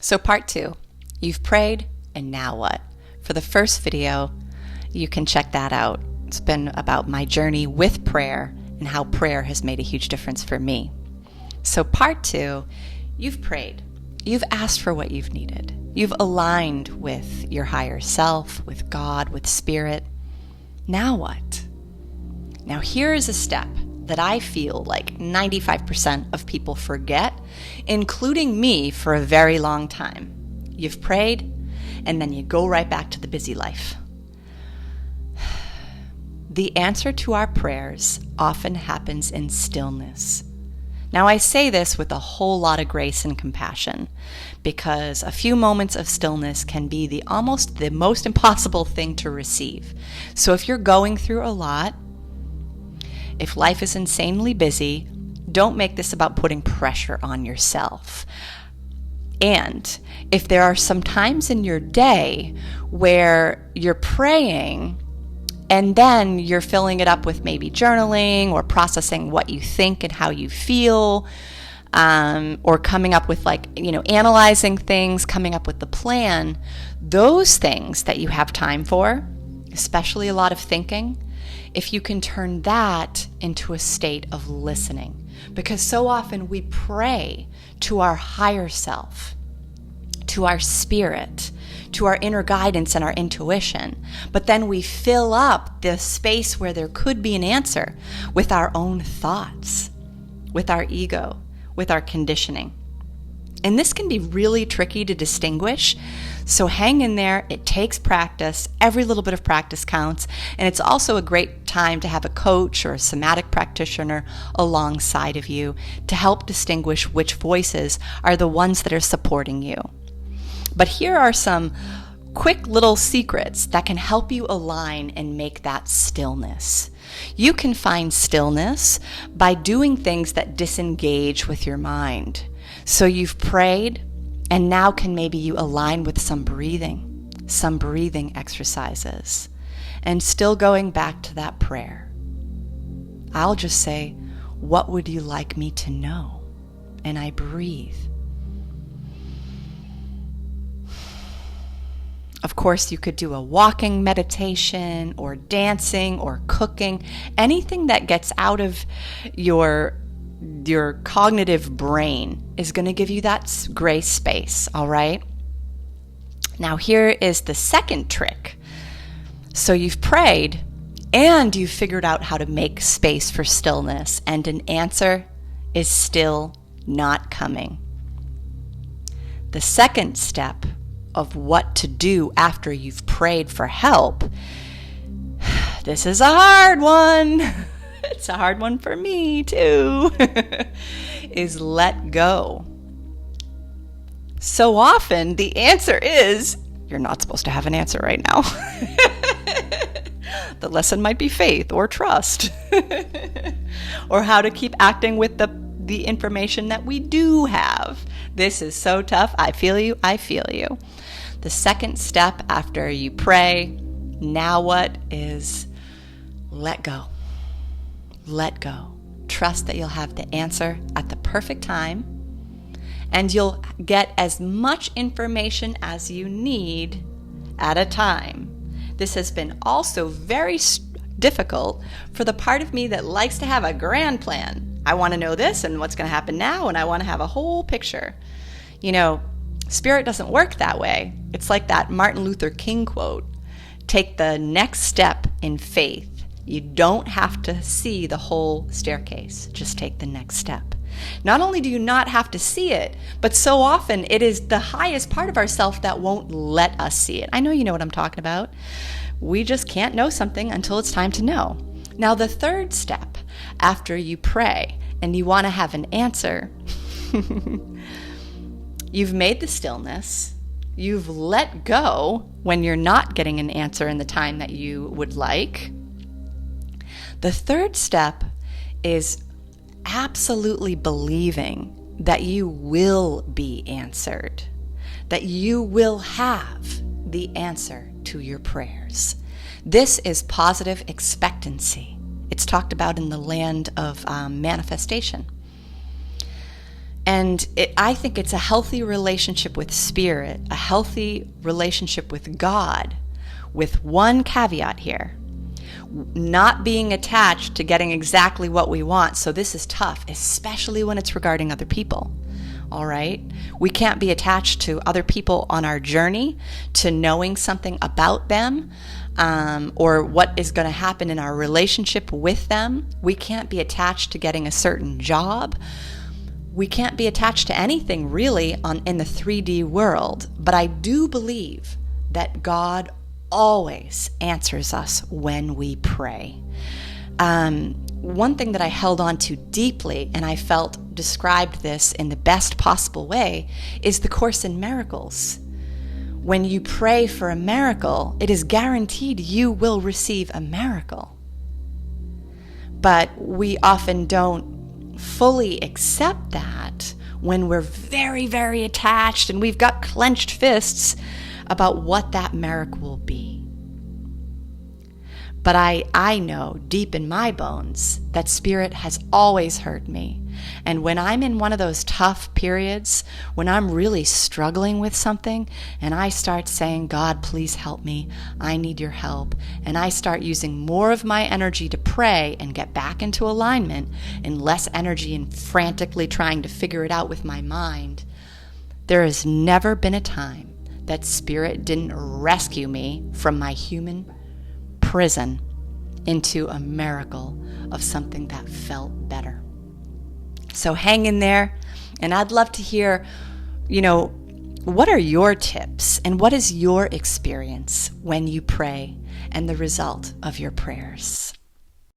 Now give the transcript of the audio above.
So part 2, you've prayed, and now what? For the first video, you can check that out. It's been about my journey with prayer and how prayer has made a huge difference for me. So part 2, you've prayed. You've asked for what you've needed. You've aligned with your higher self, with God, with spirit. Now what? Now here is a step that I feel like 95% of people forget, including me for a very long time. You've prayed, and then you go right back to the busy life. The answer to our prayers often happens in stillness. Now I say this with a whole lot of grace and compassion, because a few moments of stillness can be almost the most impossible thing to receive. So if you're going through a lot, if life is insanely busy, don't make this about putting pressure on yourself. And if there are some times in your day where you're praying and then you're filling it up with maybe journaling or processing what you think and how you feel, or coming up with analyzing things, coming up with the plan, those things that you have time for, especially a lot of thinking, if you can turn that into a state of listening. Because so often we pray to our higher self, to our spirit, to our inner guidance and our intuition, but then we fill up the space where there could be an answer with our own thoughts, with our ego, with our conditioning. And this can be really tricky to distinguish. So hang in there. It takes practice. Every little bit of practice counts. And it's also a great time to have a coach or a somatic practitioner alongside of you to help distinguish which voices are the ones that are supporting you. But here are some quick little secrets that can help you align and make that stillness. You can find stillness by doing things that disengage with your mind. So you've prayed, and now can maybe you align with some breathing exercises, and still going back to that prayer. I'll just say, what would you like me to know? And I breathe. Of course, you could do a walking meditation or dancing or cooking, anything that gets out of your cognitive brain is going to give you that gray space, all right? Now here is the second trick. So you've prayed and you've figured out how to make space for stillness, and an answer is still not coming. The second step of what to do after you've prayed for help, this is a hard one. It's a hard one for me too, is let go. So often the answer is, you're not supposed to have an answer right now. The lesson might be faith or trust, or how to keep acting with the information that we do have. This is so tough. I feel you. The second step after you pray, now what, is let go. Let go. Trust that you'll have the answer at the perfect time, and you'll get as much information as you need at a time. This has been also very difficult for the part of me that likes to have a grand plan. I want to know this and what's going to happen now, and I want to have a whole picture. Spirit doesn't work that way. It's like that Martin Luther King quote, take the next step in faith. You don't have to see the whole staircase. Just take the next step. Not only do you not have to see it, but so often it is the highest part of ourself that won't let us see it. I know you know what I'm talking about. We just can't know something until it's time to know. Now, the third step after you pray and you want to have an answer, you've made the stillness. You've let go when you're not getting an answer in the time that you would like. The third step is absolutely believing that you will be answered, that you will have the answer to your prayers. This is positive expectancy. It's talked about in the land of manifestation. And I think it's a healthy relationship with spirit, a healthy relationship with God, with one caveat here: not being attached to getting exactly what we want. So this is tough, especially when it's regarding other people. All right? We can't be attached to other people on our journey to knowing something about them, or what is going to happen in our relationship with them. We can't be attached to getting a certain job. We can't be attached to anything really in the 3D world. But I do believe that God always answers us when we pray. One thing that I held on to deeply, and I felt described this in the best possible way, is the Course in Miracles. When you pray for a miracle, it is guaranteed you will receive a miracle. But we often don't fully accept that when we're very, very attached and we've got clenched fists about what that miracle will be. But I know deep in my bones that Spirit has always heard me. And when I'm in one of those tough periods, when I'm really struggling with something, and I start saying, God, please help me, I need your help, and I start using more of my energy to pray and get back into alignment, and less energy in frantically trying to figure it out with my mind, there has never been a time that Spirit didn't rescue me from my human prison into a miracle of something that felt better. So hang in there, and I'd love to hear, what are your tips and what is your experience when you pray and the result of your prayers?